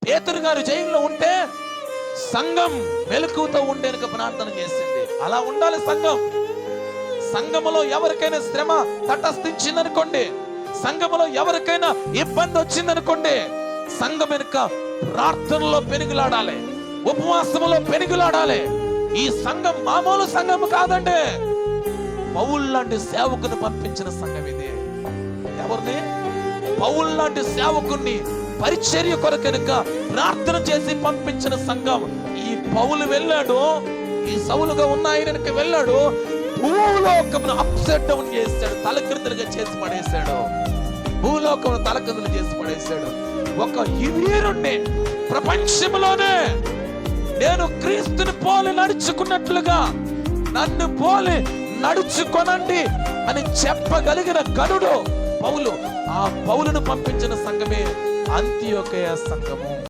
పేతురు గారు జైల్లో ఉంటే సంఘం మెలకువతో ఉండేందుకు ప్రార్థన చేసింది. అలా ఉండాలి సంఘం. సంఘములో ఎవరికైనా శ్రమ తటస్థించిందనుకోండి, సంఘములో ఎవరికైనా ఇబ్బంది వచ్చిందనుకోండి, సంఘం వెనుక ప్రార్థనలో పెనుగులాడాలి, ఉపవాసములో పెనుగులాడాలి. ఈ సంఘం మామూలు సంఘం కాదండి. పౌలు లాంటి సేవకుని పంపించిన సంఘం ఇది. ఎవరిని? పౌలు లాంటి సేవకుని పరిచర్య కొరకనుక ప్రార్థన చేసి పంపించిన సంఘం. ఈ పౌలు వెళ్ళాడు, ఈ సౌలుగా ఉన్న ఆయనకి వెళ్ళాడు, భూలోకమును అప్సెట్ డౌన్ చేశాడు, తలకిందులుగా చేసి పడేశాడు. భూలోకమును తలకిందులు చేసి పడేశాడు. ఒక వీరుణ్ణి ప్రపంచంలోనే నేను క్రీస్తుని పోలి నడుచుకున్నట్లుగా నన్ను పోలి నడుచుకొనండి అని చెప్పగలిగిన గనుడు పౌలు. ఆ పౌలును పంపించిన సంఘమే అంతియోకయ సంఘము.